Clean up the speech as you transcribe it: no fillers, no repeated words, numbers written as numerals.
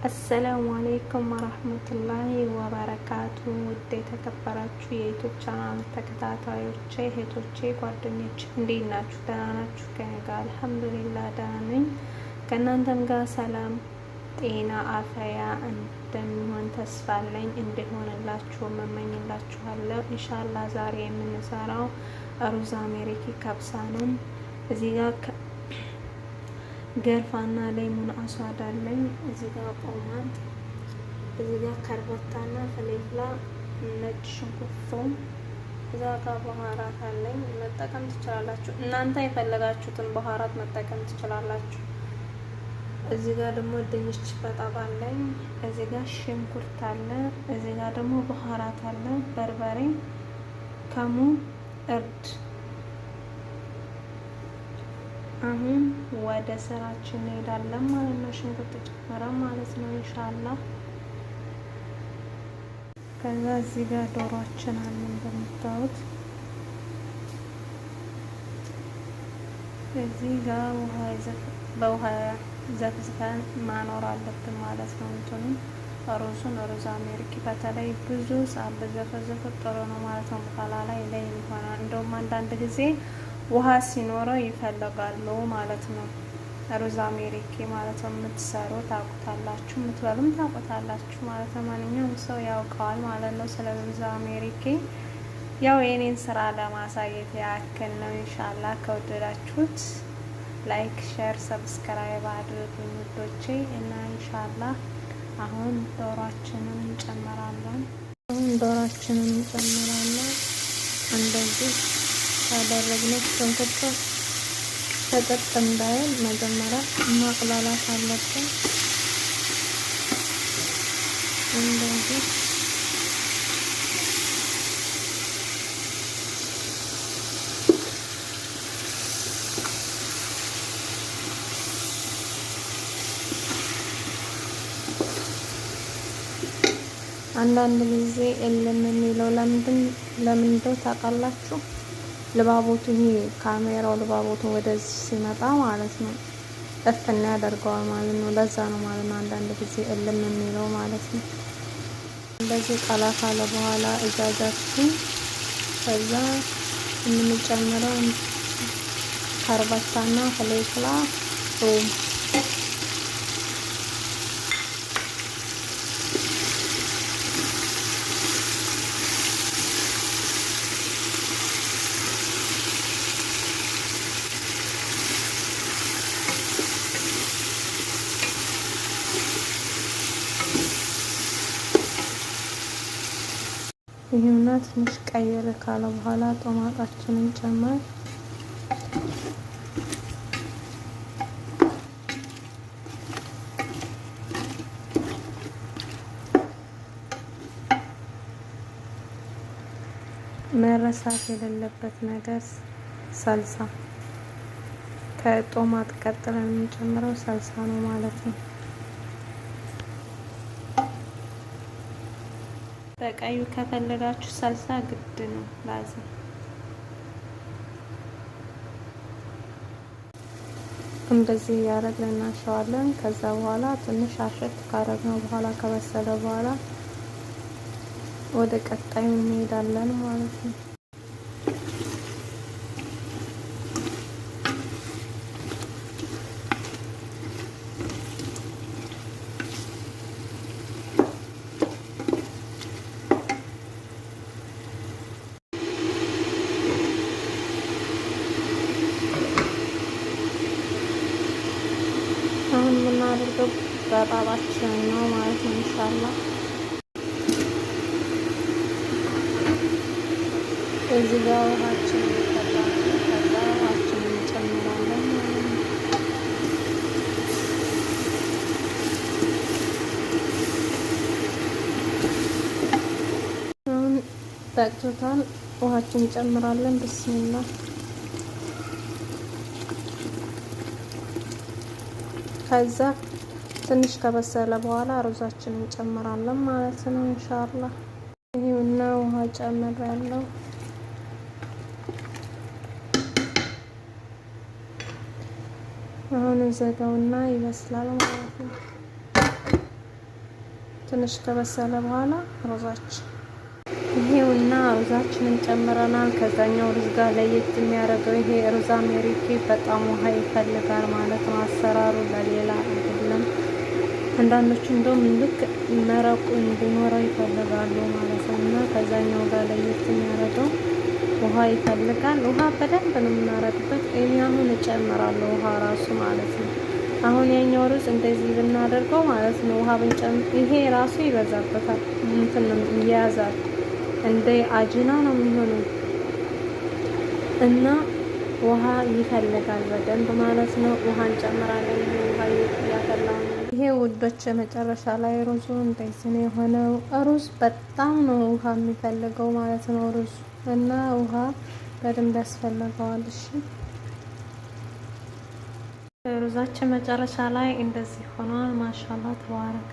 አሰላሙ አለይኩም ወራህመቱላሂ ወበረካቱ። ውድ የተከበራችሁ የዩቲዩብ ቻናል ተከታታዮቼ፣ እህቶቼ፣ ጓደኞቼ እንዴት ናችሁ? ደህና ናችሁ? ከኔ ጋር አልሐምዱሊላህ ደህና ነኝ። ከእናንተም ጋር ሰላም፣ ጤና፣ አፍያ እንደሚሆን ተስፋ አለኝ። እንዲሆንላችሁ እመኝላችኋለሁ። ኢንሻአላህ ዛሬ የምንሰራው ሩዝ አሜሪኪ ከብሳ ነው። እዚህ ጋር ገርፋና ሌሙን አስዋድ አለኝ። እዚህ ጋር ቆማን፣ እዚህ ጋር ከርበታና ፍሌፍላ፣ ነጭ ሽንኩርት፣ ቶም፣ እዛ ጋር በኋራት አለኝ። መጠቀም ትችላላችሁ፣ እናንተ የፈለጋችሁትን በኋራት መጠቀም ትችላላችሁ። እዚህ ጋር ደግሞ ድንች በጣባ አለኝ። እዚህ ጋር ሽንኩርት አለ። እዚህ ጋር ደግሞ በኋራት አለ፣ በርበሬ፣ ከሙን፣ እርድ። አሁን ወደ ስራችን እንሄዳለን ማለት ነው። ሽንኩርት ጨምረን ማለት ነው ኢንሻአላህ። ከዛ እዚህ ጋር ዶሮአችን አለ እንደምታዩት። እዚህ ጋር በውሃ ዘፍዝፈን ማኖር አለብን ማለት ነው። እንትኑን ሩዝ አሜሪኪ በተለይ ብዙ ሰዓት በዘፈዘፉት ጥሩ ነው ማለት ነው። በኋላ ላይ ይሆናል። እንደውም አንዳንድ ጊዜ ውሃ ሲኖረው ይፈልጋሉ ማለት ነው። ሩዝ አሜሪኪ ማለት ነው። የምትሰሩ ታውቁታላችሁ፣ የምትበሉም ታውቁታላችሁ ማለት ነው። ማንኛውም ሰው ያውቀዋል ማለት ነው ስለ ሩዝ አሜሪኪ። ያው የኔን ስራ ለማሳየት ያክል ነው። ኢንሻአላህ ከወደዳችሁት ላይክ፣ ሼር፣ ሰብስክራይብ አድርጉኝ ውዶቼ። እና ኢንሻአላህ አሁን ዶሮአችንን እንጨምራለን። እንደዚህ ካደረግነው ሽንኩርቱ ተጠጥ እንዳይል መጀመሪያ ማቅላላት አለብን። እንደዚህ አንዳንድ ጊዜ እልም የሚለው ለምንድነው ታውቃላችሁ? ልባቦቱ ይሄ ካሜራው ልባቦቱ ወደዚህ ሲመጣ ማለት ነው እፍና ያደርገዋል ማለት ነው። ለዛ ነው ማለት ነው አንዳንድ ጊዜ እልም የሚለው ማለት ነው። እንደዚህ ቀላ ካለ በኋላ እጃጃችን ከዛ የምንጨምረው ከርበታና ፍሌፍላ፣ ቶም፣ ይሄውና ትንሽ ቀየረ ካለ በኋላ ጦማጣችንን ጨምር። መረሳት የሌለበት ነገር ሰልሳ፣ ከጦማጥ ቀጥለን የምንጨምረው ሰልሳ ነው ማለት ነው። በቀዩ ከፈለጋችሁ ሰልሳ ግድ ነው ላዝም። እንደዚህ ያደረግን እናሸዋለን። ከዛ በኋላ ትንሽ አሸት ካደረግነው በኋላ ከበሰለ በኋላ ወደ ቀጣዩ እንሄዳለን ማለት ነው። አሁን የምናደርገው በጣባችን ነው ማለት ነው ኢንሻአላህ። እዚህ ጋር ውሃችን ይፈላል። ከዛ ውሃችንን እንጨምራለን ማለት ነው። አሁን በቅቶታል። ውሃችን እንጨምራለን። ቢስሚላህ። ከዛ ትንሽ ከበሰለ በኋላ ሩዛችንን እንጨምራለን ማለት ነው ኢንሻአላህ። ይሄውና ውሃ ጨምራለሁ። አሁን እንዘጋውና ይበስላል ማለት ነው። ትንሽ ከበሰለ በኋላ ሩዛችን ይሄውና ሩዛችንን ጨምረናል። ከዛኛው ሩዝ ጋር ለየት የሚያደርገው ይሄ ሩዝ አሜሪኪ በጣም ውሃ ይፈልጋል ማለት ነው። አሰራሩ ለሌላ አይደለም። አንዳንዶቹ እንደውም ልክ መረቁ እንዲኖረው ይፈልጋሉ ማለት ነው። እና ከዛኛው ጋር ለየት የሚያደርገው ውሃ ይፈልጋል። ውሃ በደንብ ነው የምናረግበት። እኔ አሁን እጨምራለሁ ውሃ ራሱ ማለት ነው። አሁን ያኛው ሩዝ እንደዚህ ብናደርገው ማለት ነው ውሃ ብንጨምር ይሄ ራሱ ይበዛበታል፣ እንትን ይያዛል፣ እንደ አጅና ነው የሚሆነው እና ውሃ ይፈልጋል በደንብ ማለት ነው። ውሃ እንጨምራለን። ይሄ ውሃ ያፈላው ይሄ ውዶች መጨረሻ ላይ ሩዙ እንደዚህ ነው የሆነው። ሩዝ በጣም ነው ውሃ የሚፈልገው ማለት ነው ሩዝ እና ውሃ በደንብ ያስፈልገዋል። እሺ ሩዛችን መጨረሻ ላይ እንደዚህ ሆኗል። ማሻአላህ ተባረከ።